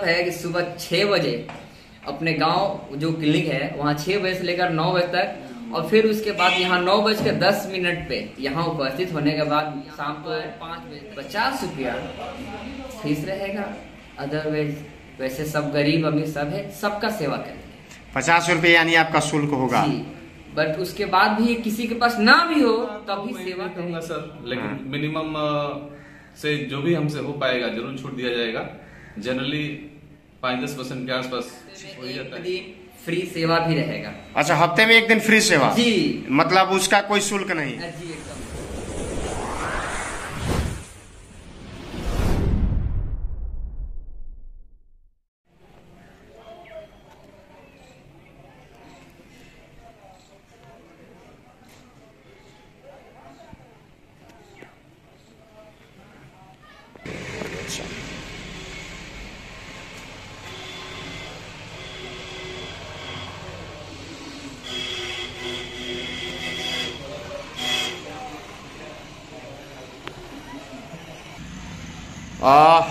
है कि सुबह 6 बजे अपने गांव जो क्लिनिक है वहाँ 6 बजे से लेकर 9 बजे तक, और फिर उसके बाद यहाँ 9:10 पे यहाँ उपस्थित होने के बाद शाम को 5 बजे 50 रुपया फीस रहेगा। अदरवाइज वैसे सब गरीब अमीर सब है, सबका सेवा करेंगे। 50 रुपये यानी आपका शुल्क होगा। बट उसके बाद भी किसी के पास ना भी हो तब भी सेवा करूंगा सर, लेकिन मिनिमम से जो भी हमसे हो पाएगा जरूर छूट दिया जाएगा। जनरली 5-10% के आसपास हो ही जाता है। फ्री सेवा भी रहेगा। अच्छा, हफ्ते में एक दिन फ्री सेवा जी, मतलब उसका कोई शुल्क नहीं जी एकदम।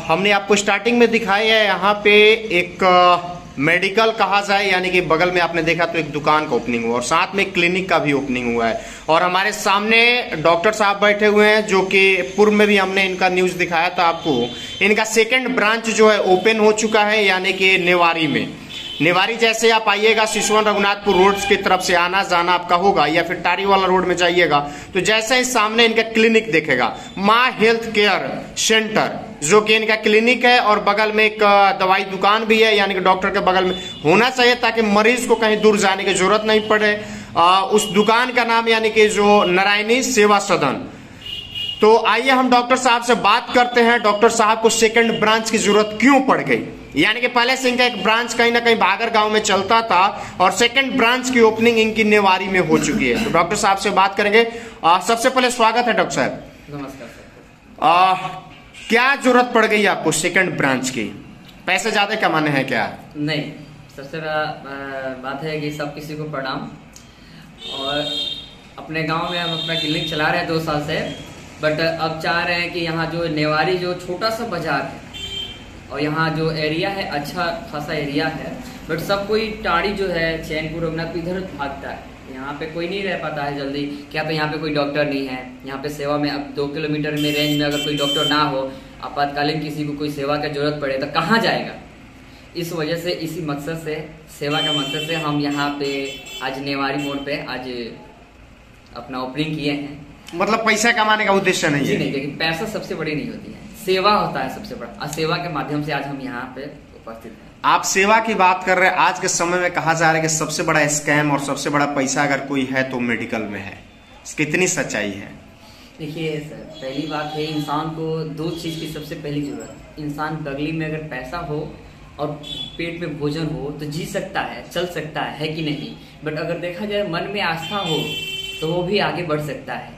हमने आपको स्टार्टिंग में दिखाया है यहाँ पे एक मेडिकल कहा जाए, यानी कि बगल में आपने देखा तो एक दुकान का ओपनिंग हुआ और साथ में क्लिनिक का भी ओपनिंग हुआ है। और हमारे सामने डॉक्टर साहब बैठे हुए हैं, जो कि पूर्व में भी हमने इनका न्यूज दिखाया था आपको। इनका सेकंड ब्रांच जो है ओपन हो चुका है, यानी कि नेवारी में। नेवारी जैसे आप आइएगा सिसवन रघुनाथपुर रोड की तरफ से आना जाना आपका होगा, या फिर टारी वाला रोड में जाइएगा तो जैसे ही सामने इनका क्लिनिक देखेगा, माँ हेल्थ केयर सेंटर, जो कि इनका क्लिनिक है और बगल में एक दवाई दुकान भी है, यानी कि डॉक्टर के बगल में होना चाहिए ताकि मरीज को कहीं दूर जाने की जरूरत नहीं पड़े। उस दुकान का नाम यानी कि जो नारायणी सेवा सदन। तो आइए हम डॉक्टर साहब से बात करते हैं, डॉक्टर साहब को सेकंड ब्रांच की जरूरत क्यों पड़ गई। यानी कि पहले से इनका एक ब्रांच कहीं ना कहीं भागर गांव में चलता था और सेकंड ब्रांच की ओपनिंग इनकी नेवारी में हो चुकी है। तो डॉक्टर साहब से बात करेंगे। सबसे पहले स्वागत है डॉक्टर साहब। नमस्कार सर। क्या जरूरत पड़ गई आपको सेकंड ब्रांच की? पैसे ज्यादा कमाने हैं क्या? नहीं, सबसे बात है कि सब किसी को प्रणाम। और अपने गांव में हम अपना क्लिनिक चला रहे हैं 2 साल से, बट अब चाह रहे हैं कि यहाँ जो नेवारी जो छोटा सा बाजार है और यहाँ जो एरिया है अच्छा खासा एरिया है, बट सब कोई टाड़ी जो है चैनपुर रघुनाथपुर इधर भागता है। यहाँ पे कोई नहीं रह पाता है जल्दी, क्या तो यहाँ पे कोई डॉक्टर नहीं है। यहाँ पे सेवा में अब 2 किलोमीटर में रेंज में अगर कोई डॉक्टर ना हो, आपातकालीन किसी को कोई सेवा की जरूरत पड़े तो कहाँ जाएगा। इस वजह से इसी मकसद से, सेवा का मकसद से हम यहाँ पे आज नेवारी मोड़ पे आज अपना ओपनिंग किए हैं। मतलब पैसा कमाने का उद्देश्य नहीं है? नहीं, लेकिन पैसा सबसे बड़ी नहीं होती है, सेवा होता है सबसे बड़ा। और सेवा के माध्यम से आज हम यहाँ पे उपस्थित हैं। आप सेवा की बात कर रहे हैं। आज के समय में कहा जा रहा है कि सबसे बड़ा स्कैम और सबसे बड़ा पैसा अगर कोई है तो मेडिकल में है। कितनी सच्चाई है? देखिए सर, पहली बात है इंसान को 2 चीज की सबसे पहली जरूरत। इंसान बगली में अगर पैसा हो और पेट में भोजन हो तो जी सकता है, चल सकता है कि नहीं। बट अगर देखा जाए मन में आस्था हो तो वो भी आगे बढ़ सकता है।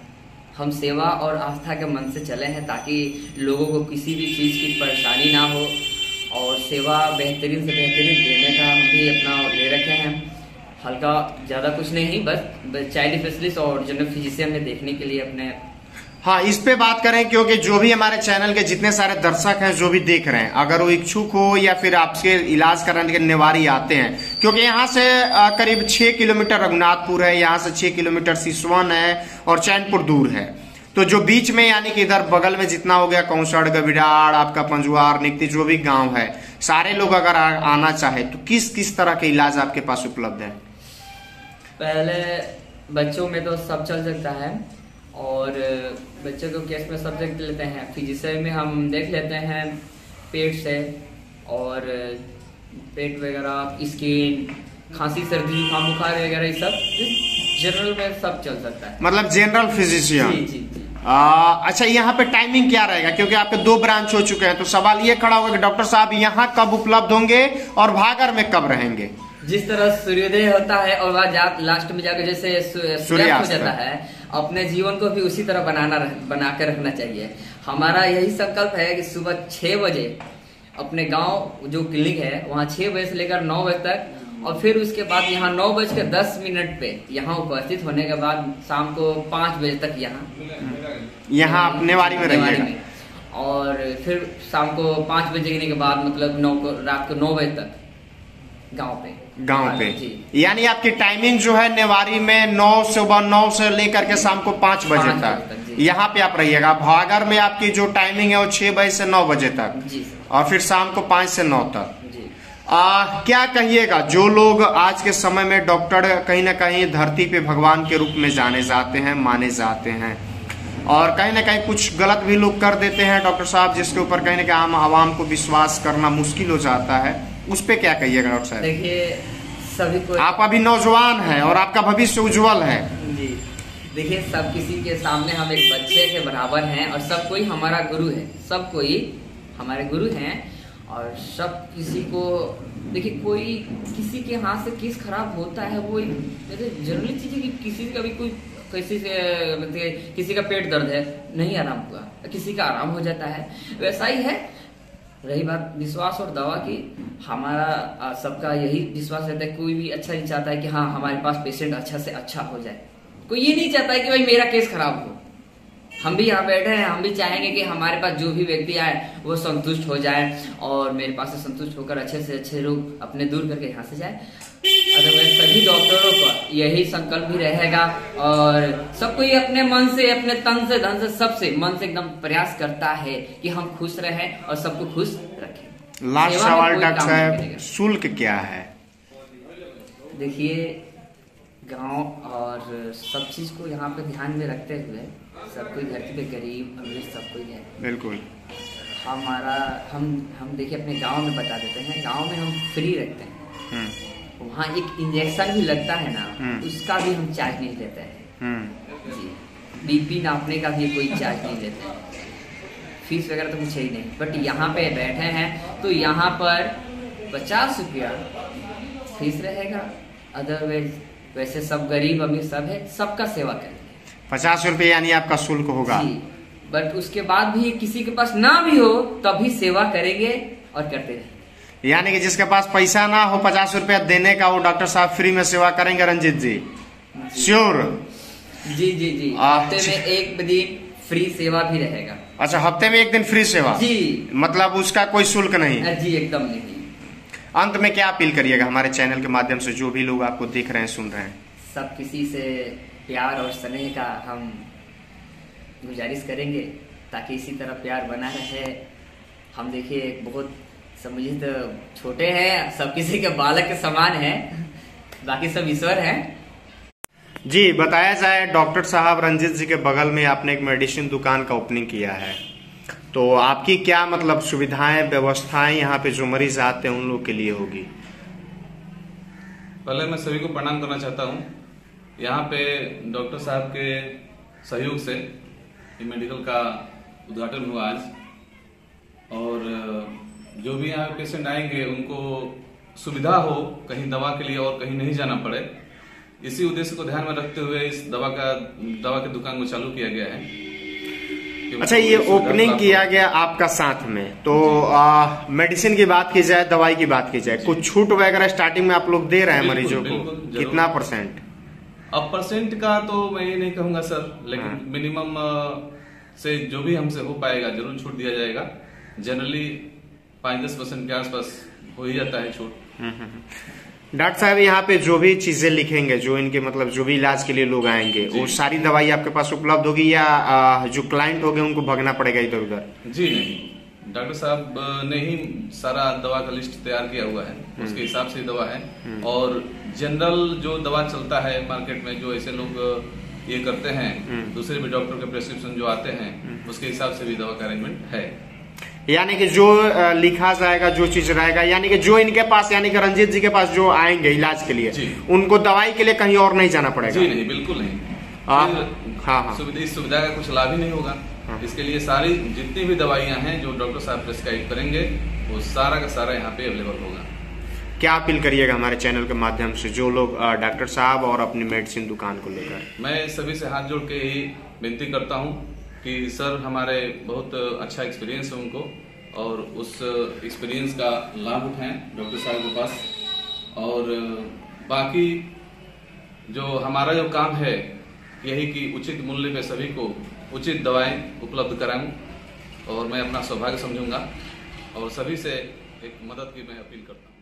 हम सेवा और आस्था के मन से चले हैं ताकि लोगों को किसी भी चीज़ की परेशानी ना हो, और सेवा बेहतरीन से बेहतरीन देने का हम भी अपना ले रखे हैं। हल्का ज़्यादा कुछ नहीं, बस चाइल्ड स्पेशलिस्ट और जनरल फिजिशियन में देखने के लिए अपने। हाँ, इस पे बात करें क्योंकि जो भी हमारे चैनल के जितने सारे दर्शक हैं जो भी देख रहे हैं, अगर वो इच्छुक हो या फिर आपके इलाज कराने के नेवारी आते हैं, क्योंकि यहाँ से करीब 6 किलोमीटर रघुनाथपुर है, यहाँ से 6 किलोमीटर सिसवन है और चैनपुर दूर है। तो जो बीच में यानी कि इधर बगल में जितना हो गया कौसड़, गविडाड़, आपका पंजुआर, निकती, जो भी गांव है, सारे लोग अगर आना चाहे तो किस किस तरह के इलाज आपके पास उपलब्ध है? पहले बच्चों में तो सब चल सकता है, और बच्चों को केस में सब्जेक्ट लेते हैं। फिजिशियन में हम देख लेते हैं पेट से, और पेट वगैरह, स्किन, खांसी, सर्दी, जुकाम, बुखार वगैरह, ये सब जनरल में सब चल सकता है। मतलब जनरल फिजिशियन। जी जी। अच्छा, यहाँ पे टाइमिंग क्या रहेगा? क्योंकि आपके 2 ब्रांच हो चुके हैं, तो सवाल ये खड़ा होगा कि डॉक्टर साहब यहाँ कब उपलब्ध होंगे और भागर में कब रहेंगे? जिस तरह सूर्योदय होता है और वह लास्ट में जाकर जैसे सूर्यास्त हो जाता है, अपने जीवन को भी उसी तरह बना कर रखना चाहिए। हमारा यही संकल्प है कि सुबह 6 बजे अपने गांव जो क्लिनिक है वहाँ 6 बजे से लेकर 9 बजे तक, और फिर उसके बाद यहाँ 9:10 पे यहाँ उपस्थित होने के बाद शाम को 5 बजे तक यहाँ नेवारी में रहिएगा। और फिर शाम को 5 बजे के बाद मतलब रात को 9 बजे तक गांव पे जी। यानी आपकी टाइमिंग जो है नेवारी में सुबह 9 से लेकर के शाम को 5 बजे तक यहाँ पे आप रहिएगा। भागर में आपकी जो टाइमिंग है वो 6 बजे से 9 बजे तक जी, और फिर शाम को 5 से 9 तक। क्या कहिएगा जो लोग आज के समय में डॉक्टर कहीं ना कहीं धरती पे भगवान के रूप में जाने जाते हैं, माने जाते हैं, और कहीं ना कहीं कुछ गलत भी लोग कर देते हैं डॉक्टर साहब, जिसके ऊपर कहीं ना कहीं आम आवाम को विश्वास करना मुश्किल हो जाता है, उस पे क्या कहिएगा डॉक्टर साहब? देखिए सभी को, आप अभी नौजवान हैं और आपका भविष्य उज्जवल है जी। देखिए सब किसी के सामने हम एक बच्चे के बराबर हैं और सब कोई हमारा गुरु है, सब कोई हमारे गुरु हैं और सब किसी को, देखिए कोई किसी के हाथ से केस खराब होता है वो जरूरी चीज है कि किसी का भी कोई किसी का पेट दर्द है नहीं आराम हुआ, किसी का आराम हो जाता है, वैसा ही है। रही बात विश्वास और दवा की, हमारा सबका यही विश्वास रहता है, कोई भी अच्छा नहीं चाहता है कि हाँ हमारे पास पेशेंट अच्छा से अच्छा हो जाए, कोई ये नहीं चाहता है कि भाई मेरा केस खराब हो। हम भी यहाँ बैठे हैं, हम भी चाहेंगे कि हमारे पास जो भी व्यक्ति आए वो संतुष्ट हो जाए और मेरे पास से संतुष्ट होकर अच्छे से अच्छे रोग अपने दूर करके यहाँ से जाए। अदरवाइज सभी डॉक्टरों का यही संकल्प भी रहेगा और सब कोई अपने मन से, अपने तन से, धन से, सबसे मन से एकदम प्रयास करता है कि हम खुश रहें और सबको खुश रखें। लास्ट सवाल डॉक्टर साहब, शुल्क क्या है? देखिए गांव और सब चीज को यहाँ पे ध्यान में रखते हुए सब कोई धरती पे गरीब अमीर सब कोई है, बिल्कुल हम देखिए अपने गांव में बता देते हैं, गांव में हम फ्री रखते हैं, वहाँ एक इंजेक्शन भी लगता है ना, उसका भी हम चार्ज नहीं लेते हैं जी। बीपी नापने का भी कोई चार्ज नहीं लेते हैं, फीस वगैरह तो कुछ ही नहीं। बट यहाँ पे बैठे हैं तो यहाँ पर 50 रुपया फीस रहेगा, अदरवाइज वैसे सब गरीब अमीर सब है, सबका सेवा करेंगे। 50 रुपये यानी आपका शुल्क होगा जी। बट उसके बाद भी किसी के पास ना भी हो तभी सेवा करेंगे और करते रहेंगे। यानी कि जिसके पास पैसा ना हो 50 रुपया देने का, वो डॉक्टर साहब फ्री में सेवा करेंगे। रंजीत जी श्योर? जी जी जी, हफ्ते में एक दिन फ्री सेवा भी रहेगा। अच्छा, हफ्ते में एक दिन फ्री सेवा जी, मतलब उसका कोई शुल्क नहीं? जी एकदम नहीं। अंत में क्या अपील करिएगा हमारे चैनल के माध्यम से, जो भी लोग आपको देख रहे हैं, सुन रहे हैं? सब किसी से प्यार और स्नेह का हम गुजारिश करेंगे ताकि इसी तरह प्यार बना रहे। हम देखिए बहुत समझिए तो छोटे हैं, सब किसी के बालक के समान हैं, बाकी सब ईश्वर हैं। जी, बताया जाए डॉक्टर साहब रंजीत जी के बगल में आपने एक मेडिसिन दुकान का ओपनिंग किया है, तो आपकी क्या मतलब सुविधाएं, व्यवस्थाएं यहाँ पे जो मरीज आते हैं उन लोग के लिए होगी? पहले मैं सभी को प्रणाम करना चाहता हूँ। यहाँ पे डॉक्टर साहब के सहयोग से ये मेडिकल का उद्घाटन हुआ आज, और जो भी यहाँ पेशेंट आएंगे उनको सुविधा हो, कहीं दवा के लिए और कहीं नहीं जाना पड़े, इसी उद्देश्य को ध्यान में रखते हुए इस दवा के दुकान को चालू किया गया है। अच्छा, ये ओपनिंग किया गया आपका साथ में, तो मेडिसिन की बात की जाए, दवाई की बात की जाए, कुछ छूट वगैरह स्टार्टिंग में आप लोग दे रहे हैं मरीजों को? कितना %? अब परसेंट का तो मैं ये नहीं कहूंगा सर, लेकिन मिनिमम से जो भी हमसे हो पाएगा जरूर छूट दिया जाएगा। जनरली 5-10% के आसपास हो ही जाता है छूट। डॉक्टर साहब यहाँ पे जो भी चीजें लिखेंगे, जो इनके मतलब जो भी इलाज के लिए लोग आएंगे, वो सारी दवाई आपके पास उपलब्ध होगी या जो क्लाइंट होंगे उनको भगना पड़ेगा इधर उधर? जी नहीं, डॉक्टर साहब ने ही सारा दवा का लिस्ट तैयार किया हुआ है, उसके हिसाब से दवा है। और जनरल जो दवा चलता है मार्केट में, जो ऐसे लोग ये करते हैं, दूसरे भी डॉक्टर के प्रेस्क्रिप्शन जो आते हैं उसके हिसाब से भी दवा का अरेंजमेंट है। यानी कि जो लिखा जाएगा, जो चीज रहेगा, यानी कि जो इनके पास, यानी कि रंजीत जी के पास जो आएंगे इलाज के लिए, उनको दवाई के लिए कहीं और नहीं जाना पड़ेगा? जी नहीं, बिल्कुल नहीं। हाँ, सुविधा का कुछ लाभ ही नहीं होगा। इसके लिए सारी जितनी भी दवाइयां हैं जो डॉक्टर साहब प्रेस्क्राइब करेंगे वो सारा का सारा यहाँ पे अवेलेबल होगा। क्या अपील करिएगा हमारे चैनल के माध्यम से जो लोग डॉक्टर साहब और अपनी मेडिसिन दुकान को लेकर? मैं सभी से हाथ जोड़ के ही विनती करता हूँ कि सर हमारे बहुत अच्छा एक्सपीरियंस है उनको, और उस एक्सपीरियंस का लाभ उठाएं डॉक्टर साहब के पास। और बाकी जो हमारा जो काम है यही कि उचित मूल्य पे सभी को उचित दवाएं उपलब्ध कराऊं, और मैं अपना सौभाग्य समझूंगा और सभी से एक मदद की मैं अपील करता हूँ।